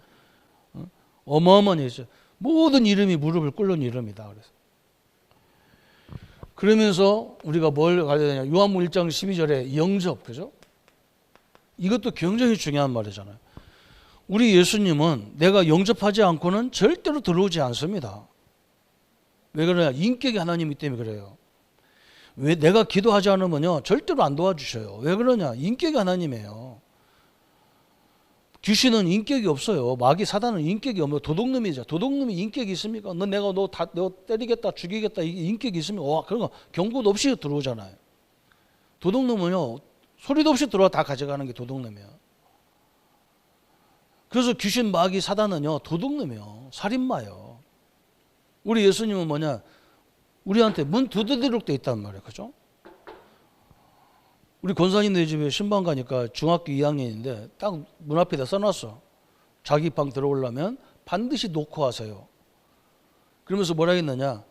S1: 어마어마한 예수. 모든 이름이 무릎을 꿇는 이름이다. 그러면서 우리가 뭘 가야 되냐? 요한복음 1장 12절에 영접, 그죠? 이것도 굉장히 중요한 말이잖아요. 우리 예수님은 내가 영접하지 않고는 절대로 들어오지 않습니다. 왜 그러냐? 인격이 하나님이기 때문에 그래요. 왜 내가 기도하지 않으면요 절대로 안 도와주셔요. 왜 그러냐? 인격이 하나님이에요. 귀신은 인격이 없어요. 마귀 사단은 인격이 없어요. 도둑놈이죠. 도둑놈이 인격이 있습니까? 너 때리겠다 죽이겠다 이게 인격이 있으면 그런 거 경고도 없이 들어오잖아요. 도둑놈은요 소리도 없이 들어와 다 가져가는 게 도둑놈이에요. 그래서 귀신 마귀 사단은요 도둑놈이요, 살인마요. 우리 예수님은 뭐냐, 우리한테 문 두드리도록 돼 있단 말이에요. 그죠? 우리 권사님네 집에 신방 가니까 중학교 2학년인데 딱 문 앞에다 써놨어. 자기 방 들어오려면 반드시 놓고 하세요. 그러면서 뭐라 했느냐,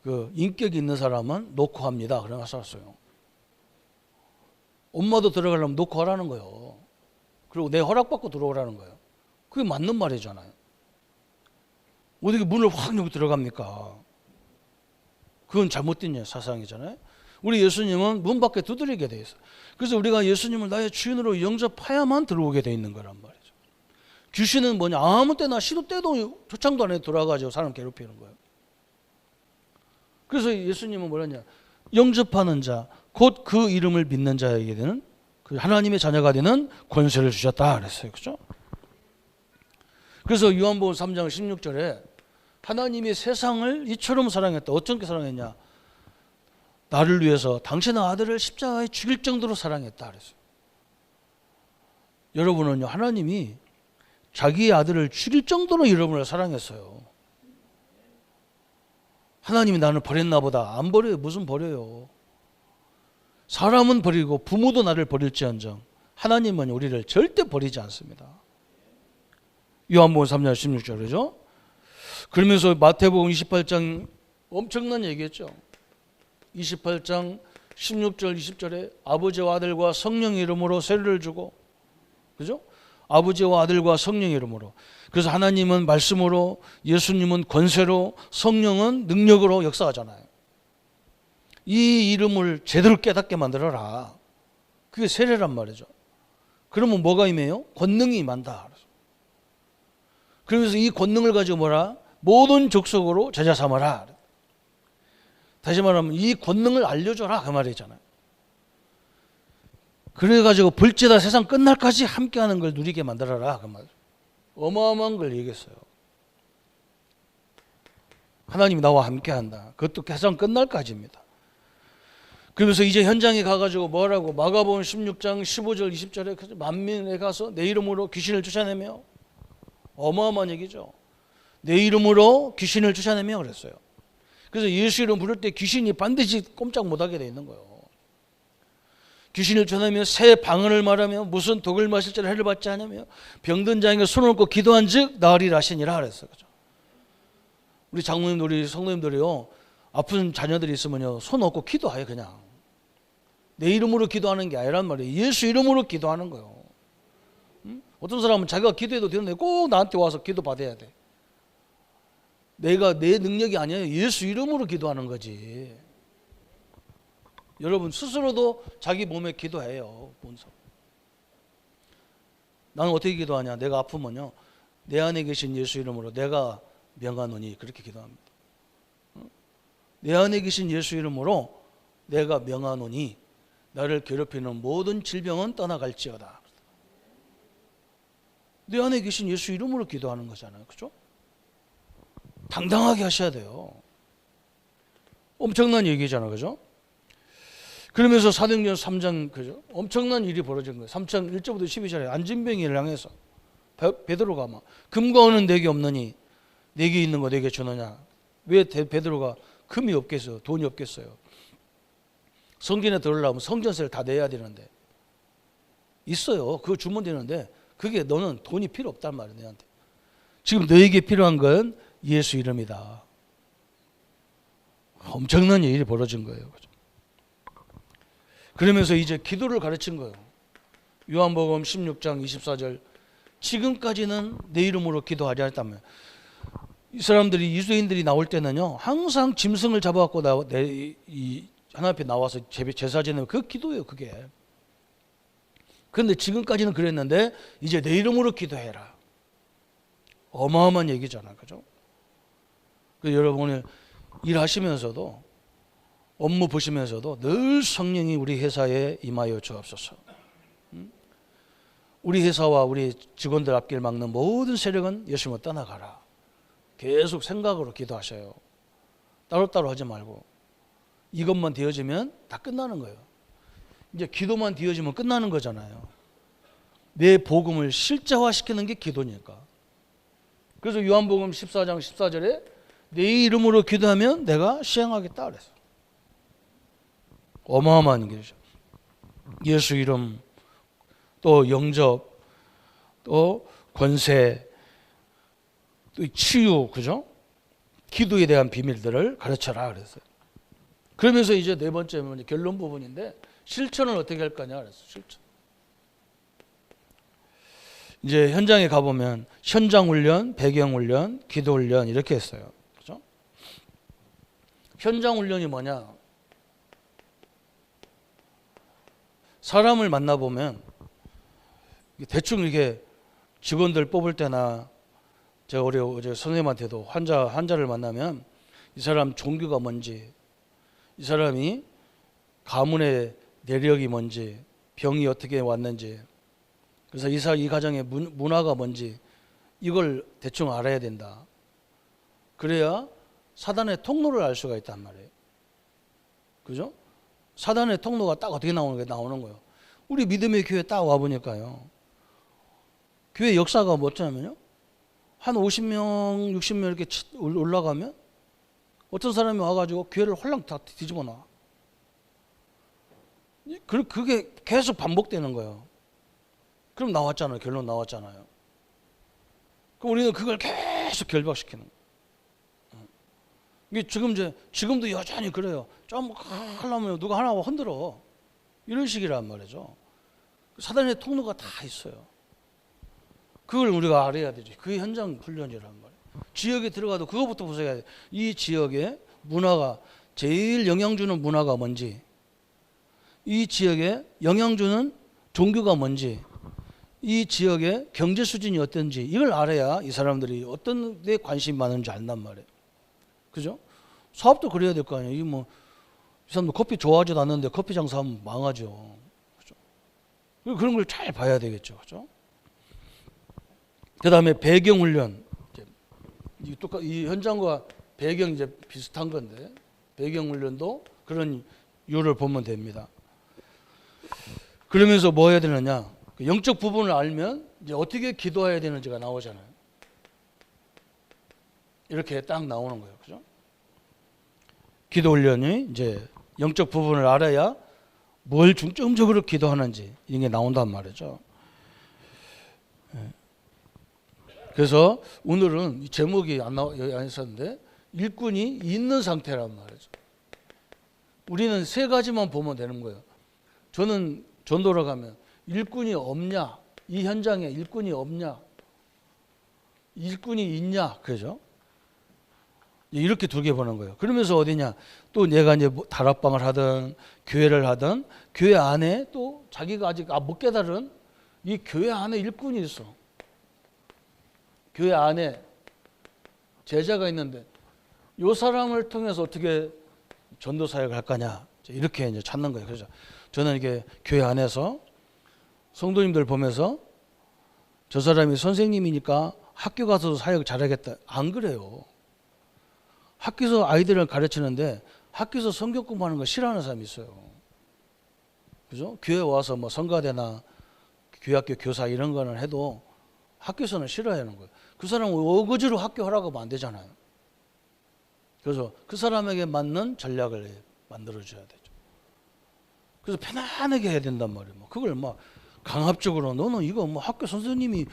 S1: 그 인격이 있는 사람은 놓고 합니다. 그래 놨어요. 엄마도 들어가려면 놓고 하라는 거예요. 그리고 내 허락받고 들어오라는 거예요. 그게 맞는 말이잖아요. 어떻게 문을 확 열고 들어갑니까? 그건 잘못된 사상이잖아요. 우리 예수님은 문 밖에 두드리게 돼 있어요. 그래서 우리가 예수님을 나의 주인으로 영접해야만 들어오게 돼 있는 거란 말이죠. 귀신은 뭐냐, 아무 때나 시도 때도 초창도 안에 돌아가지고 사람 괴롭히는 거예요. 그래서 예수님은 뭐랬냐, 영접하는 자, 곧 그 이름을 믿는 자에게는 그 하나님의 자녀가 되는 권세를 주셨다 그랬어요. 그죠? 그래서 요한복음 3장 16절에 하나님이 세상을 이처럼 사랑했다. 어떻게 사랑했냐? 나를 위해서 당신의 아들을 십자가에 죽일 정도로 사랑했다 그랬어요. 여러분은요, 하나님이 자기의 아들을 죽일 정도로 여러분을 사랑했어요. 하나님이 나를 버렸나 보다. 안 버려요. 무슨 버려요. 사람은 버리고 부모도 나를 버릴지언정 하나님은 우리를 절대 버리지 않습니다. 요한복음 3장 16절이죠. 그러면서 마태복음 28장 엄청난 얘기했죠. 28장 16절 20절에 아버지와 아들과 성령의 이름으로 세례를 주고, 그죠? 아버지와 아들과 성령의 이름으로. 그래서 하나님은 말씀으로, 예수님은 권세로, 성령은 능력으로 역사하잖아요. 이 이름을 제대로 깨닫게 만들어라. 그게 세례란 말이죠. 그러면 뭐가 임해요? 권능이 임한다. 그러면서 이 권능을 가지고 뭐라? 모든 족속으로 제자 삼아라. 다시 말하면 이 권능을 알려줘라 그 말이잖아요. 그래가지고 불지다 세상 끝날까지 함께하는 걸 누리게 만들어라 그 말. 어마어마한 걸 얘기했어요. 하나님이 나와 함께한다. 그것도 세상 끝날까지입니다. 그러면서 이제 현장에 가가지고 뭐라고, 마가복음 16장 15절 20절에 만민에 가서 내 이름으로 귀신을 쫓아내며, 어마어마한 얘기죠. 내 이름으로 귀신을 쫓아내며 그랬어요. 그래서 예수 이름 부를 때 귀신이 반드시 꼼짝 못하게 돼 있는 거예요. 귀신을 쫓아내며 새 방언을 말하며 무슨 독을 마실 줄 해를 받지 않으며 병든 자에게 손을 얹고 기도한 즉 나으리라 하시니라 그랬어요. 그죠? 우리 장로님들, 우리 성도님들이요, 아픈 자녀들이 있으면요 손 얹고 기도해요. 그냥 내 이름으로 기도하는 게 아니란 말이에요. 예수 이름으로 기도하는 거예요. 어떤 사람은 자기가 기도해도 되는데 꼭 나한테 와서 기도 받아야 돼. 내가 내 능력이 아니에요. 예수 이름으로 기도하는 거지. 여러분 스스로도 자기 몸에 기도해요. 나는 어떻게 기도하냐? 내가 아프면요, 내 안에 계신 예수 이름으로 내가 명하노니, 그렇게 기도합니다. 내 안에 계신 예수 이름으로 내가 명하노니 나를 괴롭히는 모든 질병은 떠나갈지어다. 내 안에 계신 예수 이름으로 기도하는 거잖아요. 그죠? 당당하게 하셔야 돼요. 엄청난 얘기잖아요. 그죠? 그러면서 사도행전 3장, 그죠? 엄청난 일이 벌어진 거예요. 3장 1절부터 12절에 안진뱅이를 향해서 베드로가 막 금과 은은 내게 없느니 내게 있는 거 내게 주느냐. 왜 베드로가 금이 없겠어요? 돈이 없겠어요? 성전에 들어오려면 성전세를 다 내야 되는데, 있어요. 그거 주면 되는데 그게 너는 돈이 필요 없단 말이에요. 너한테. 지금 너에게 필요한 건 예수 이름이다. 엄청난 일이 벌어진 거예요. 그러면서 이제 기도를 가르친 거예요. 요한복음 16장 24절, 지금까지는 내 이름으로 기도하지 않았다면, 이 사람들이, 유대인들이 나올 때는요 항상 짐승을 잡아갖고 하나님 앞에 나와서 제사 지내면 그 기도예요. 그게. 그런데 지금까지는 그랬는데 이제 내 이름으로 기도해라. 어마어마한 얘기잖아요. 그죠? 그래서 여러분 오늘 일하시면서도, 업무 보시면서도 늘 성령이 우리 회사에 임하여 주옵소서. 우리 회사와 우리 직원들 앞길 막는 모든 세력은 예수님을 떠나가라. 계속 생각으로 기도하셔요. 따로따로 하지 말고. 이것만 되어지면 다 끝나는 거예요. 이제 기도만 되어지면 끝나는 거잖아요. 내 복음을 실제화시키는 게 기도니까. 그래서 요한복음 14장 14절에 내 이름으로 기도하면 내가 시행하겠다 그랬어. 어마어마한 길이죠. 예수 이름, 또 영접, 또 권세, 또 치유, 그죠? 기도에 대한 비밀들을 가르쳐라 그랬어요. 그러면서 이제 네 번째 결론 부분인데 실천을 어떻게 할 거냐 그랬어요. 실천. 이제 현장에 가보면 현장 훈련, 배경 훈련, 기도 훈련 이렇게 했어요. 그죠? 현장 훈련이 뭐냐? 사람을 만나보면 대충 이렇게 직원들 뽑을 때나 제가 어제 선생님한테도 환자를 만나면 이 사람 종교가 뭔지, 이 사람이 가문의 내력이 뭔지, 병이 어떻게 왔는지, 그래서 이 가정의 문화가 뭔지 이걸 대충 알아야 된다. 그래야 사단의 통로를 알 수가 있단 말이에요. 그죠? 사단의 통로가 딱 어떻게 나오는 거예요. 우리 믿음의 교회 딱 와보니까요. 교회 역사가 뭐냐면요. 한 50명, 60명 이렇게 올라가면 어떤 사람이 와가지고 교회를 홀랑 다 뒤집어 놔. 그게 계속 반복되는 거예요. 그럼 나왔잖아요. 결론 나왔잖아요. 그럼 우리는 그걸 계속 결박시키는 거예요. 이게 지금도 여전히 그래요. 좀 하려면 누가 하나 흔들어. 이런 식이란 말이죠. 사단의 통로가 다 있어요. 그걸 우리가 알아야 되죠. 그게 현장 훈련이란 말이에요. 지역에 들어가도 그거부터 보셔야 돼요. 이 지역의 문화가 제일 영향 주는 문화가 뭔지, 이 지역에 영향 주는 종교가 뭔지, 이 지역의 경제 수준이 어떤지 이걸 알아야 이 사람들이 어떤 데 관심이 많은지 안단 말이에요. 그죠? 사업도 그래야 될 거 아니에요. 이 사람들 커피 좋아하지도 않는데 커피 장사하면 망하죠. 그죠? 그런 걸 잘 봐야 되겠죠. 그죠? 그 다음에 배경훈련. 이 현장과 배경 이제 비슷한 건데, 배경훈련도 그런 이유를 보면 됩니다. 그러면서 뭐 해야 되느냐? 영적 부분을 알면 이제 어떻게 기도해야 되는지가 나오잖아요. 이렇게 딱 나오는 거예요. 그죠? 기도 훈련이 이제 영적 부분을 알아야 뭘 중점적으로 기도하는지 이게 나온단 말이죠. 그래서 오늘은 이 제목이 안 있었는데 일꾼이 있는 상태란 말이죠. 우리는 세 가지만 보면 되는 거예요. 저는 전도를 가면 일꾼이 없냐, 이 현장에 일꾼이 없냐, 일꾼이 있냐, 그죠? 이렇게 두 개 보는 거예요. 그러면서 어디냐, 또 내가 이제 다락방을 하든 교회를 하든 교회 안에 또 자기가 아직 못 깨달은 이 교회 안에 일꾼이 있어. 교회 안에 제자가 있는데 이 사람을 통해서 어떻게 전도 사역을 할 거냐, 이렇게 이제 찾는 거예요. 그래서 저는 이게 교회 안에서 성도님들 보면서 저 사람이 선생님이니까 학교 가서도 사역 잘하겠다. 안 그래요. 학교에서 아이들을 가르치는데 학교에서 성경 공부하는 거 싫어하는 사람이 있어요. 그죠? 교회 와서 뭐 성가대나 교회학교 교사 이런 거는 해도 학교에서는 싫어하는 거예요. 그 사람은 어거지로 학교 하라고 하면 안 되잖아요. 그래서 그 사람에게 맞는 전략을 만들어줘야 되죠. 그래서 편안하게 해야 된단 말이에요. 그걸 막 강압적으로 너는 이거 뭐 학교 선생님이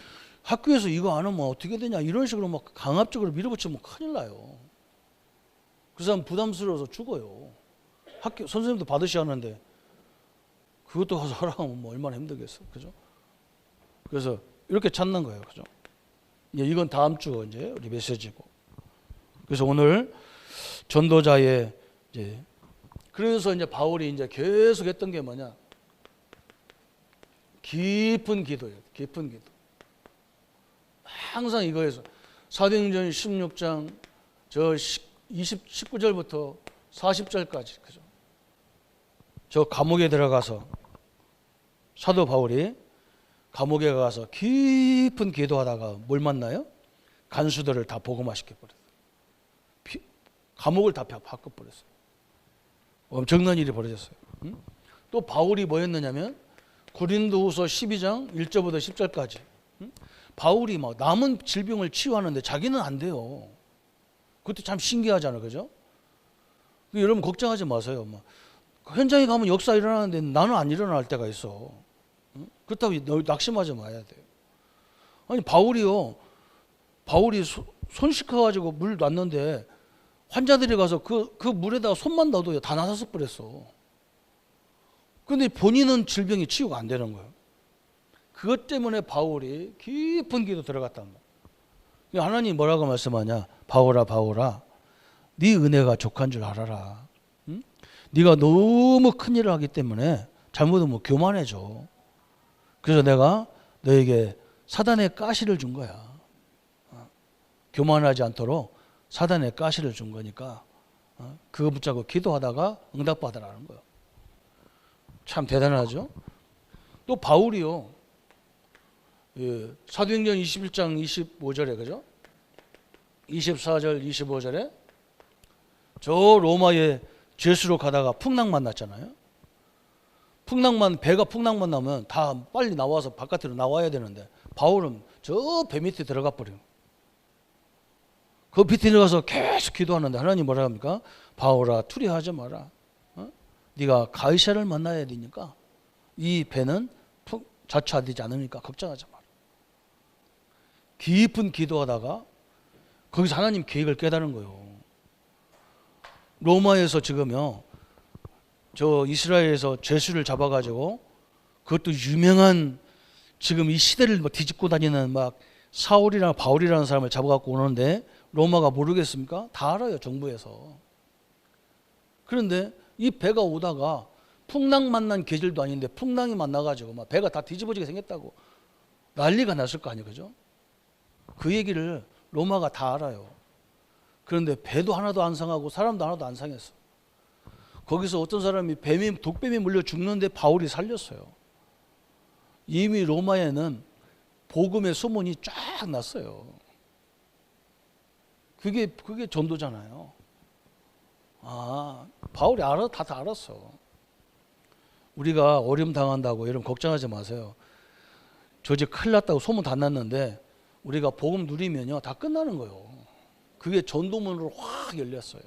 S1: 학교에서 이거 안 하면 어떻게 되냐 이런 식으로 막 강압적으로 밀어붙이면 큰일 나요. 그 사람 부담스러워서 죽어요. 학교 선생님도 받으셔야 하는데 그것도 가서 하라고 하면 뭐 얼마나 힘들겠어. 그죠? 그래서 이렇게 찾는 거예요. 그죠? 이건 다음 주 이제 우리 메시지고. 그래서 오늘 전도자의 이제 그래서 이제 바울이 이제 계속 했던 게 뭐냐? 깊은 기도예요. 깊은 기도. 항상 이거에서 사도행전 16장 저 19절부터 40절까지 그죠? 저 감옥에 들어가서 사도 바울이 감옥에 가서 깊은 기도하다가 뭘 만나요? 간수들을 다 복음화시켜 버렸어요. 감옥을 다 바꿔 버렸어요. 엄청난 일이 벌어졌어요. 또 바울이 뭐 했느냐면 고린도후서 12장 1절부터 10절까지. 바울이 막 남은 질병을 치유하는데 자기는 안 돼요. 그것도 참 신기하잖아요, 그죠? 여러분 걱정하지 마세요. 막 현장에 가면 역사 일어나는데 나는 안 일어날 때가 있어. 그렇다고 낙심하지 마야 돼요. 아니 바울이 손 씻어가지고 물 놨는데 환자들이 가서 그 물에다가 손만 넣어도 다 나서서 버렸어. 그런데 본인은 질병이 치유가 안 되는 거예요. 그것 때문에 바울이 깊은 기도 들어갔단 말이에요. 하나님 뭐라고 말씀하냐? 바울아, 네 은혜가 족한 줄 알아라. 응? 네가 너무 큰 일을 하기 때문에 잘못하면 교만해져. 그래서 내가 너에게 사단의 가시를 준 거야. 교만하지 않도록 사단의 가시를 준 거니까 그거 붙잡고 기도하다가 응답받으라는 거예요. 참 대단하죠? 또 바울이요. 사도행전 21장 25절에 그죠? 24절 25절에 저 로마에 죄수로 가다가 풍랑 만났잖아요. 배가 풍랑 만나면 다 빨리 나와서 바깥으로 나와야 되는데 바울은 저 배 밑에 들어가 버려요. 그 밑에 들어가서 계속 기도하는데 하나님 뭐라 합니까? 바울아 투리하지 마라. 네가 가이사를 만나야 되니까 이 배는 자초되지 않으니까 걱정하지 마라. 깊은 기도하다가 거기서 하나님 계획을 깨달은 거예요. 로마에서 지금요, 저 이스라엘에서 죄수를 잡아가지고 그것도 유명한 지금 이 시대를 뒤집고 다니는 막 사울이랑 바울이라는 사람을 잡아갖고 오는데 로마가 모르겠습니까? 다 알아요, 정부에서. 그런데 이 배가 오다가 풍랑 만난 계절도 아닌데 풍랑이 만나가지고 막 배가 다 뒤집어지게 생겼다고 난리가 났을 거 아니에요, 그죠? 그 얘기를 로마가 다 알아요. 그런데 배도 하나도 안 상하고 사람도 하나도 안 상했어. 거기서 어떤 사람이 독뱀이 물려 죽는데 바울이 살렸어요. 이미 로마에는 복음의 소문이 쫙 났어요. 그게 전도잖아요. 바울이 다 알았어. 우리가 어려움 당한다고 여러분 걱정하지 마세요. 저 이제 큰일 났다고 소문 다 났는데 우리가 복음 누리면요 다 끝나는 거예요. 그게 전도문으로 확 열렸어요.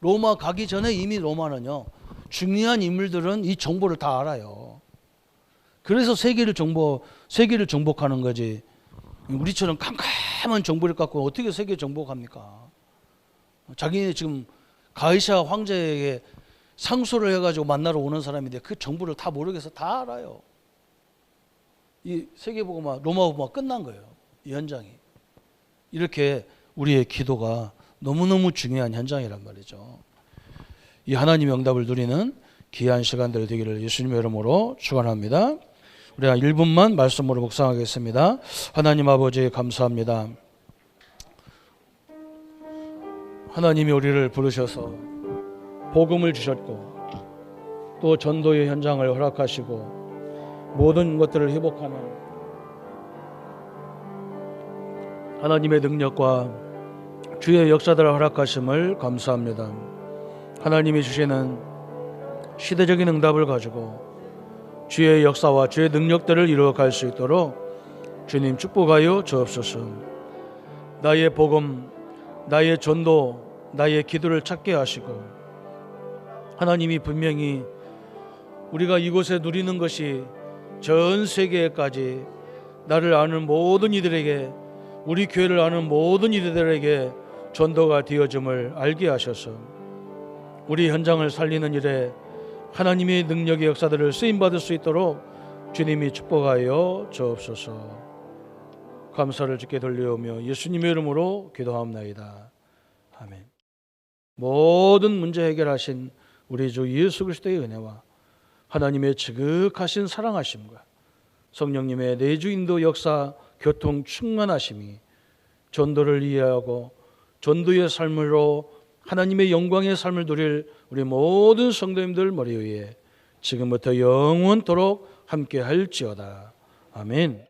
S1: 로마 가기 전에 이미 로마는요 중요한 인물들은 이 정보를 다 알아요. 그래서 세계를 정복하는 거지. 우리처럼 캄캄한 정보를 갖고 어떻게 세계 정복합니까? 자기네 지금 가이사 황제에게 상소를 해가지고 만나러 오는 사람인데 그 정보를 다 모르겠어. 다 알아요. 이 세계복음화 로마복음화 끝난 거예요. 이 현장이. 이렇게 우리의 기도가 너무너무 중요한 현장이란 말이죠. 이 하나님의 응답을 누리는 귀한 시간들 되기를 예수님의 이름으로 축원합니다. 우리가 1분만 말씀으로 묵상하겠습니다. 하나님 아버지 감사합니다. 하나님이 우리를 부르셔서 복음을 주셨고 또 전도의 현장을 허락하시고 모든 것들을 회복하는 하나님의 능력과 주의 역사들을 허락하심을 감사합니다. 하나님이 주시는 시대적인 응답을 가지고 주의 역사와 주의 능력들을 이루어갈 수 있도록 주님 축복하여 주옵소서. 나의 복음, 나의 전도, 나의 기도를 찾게 하시고 하나님이 분명히 우리가 이곳에 누리는 것이 전 세계까지 나를 아는 모든 이들에게 우리 교회를 아는 모든 이들에게 전도가 되어짐을 알게 하셔서 우리 현장을 살리는 일에 하나님의 능력의 역사들을 쓰임받을 수 있도록 주님이 축복하여 주옵소서. 감사를 주께 돌려오며 예수님의 이름으로 기도합나이다. 아멘. 모든 문제 해결하신 우리 주 예수 그리스도의 은혜와 하나님의 지극하신 사랑하심과 성령님의 내주 인도 역사 교통 충만하심이 전도를 이해하고 전도의 삶으로 하나님의 영광의 삶을 누릴 우리 모든 성도님들 머리 위에 지금부터 영원토록 함께 할지어다. 아멘.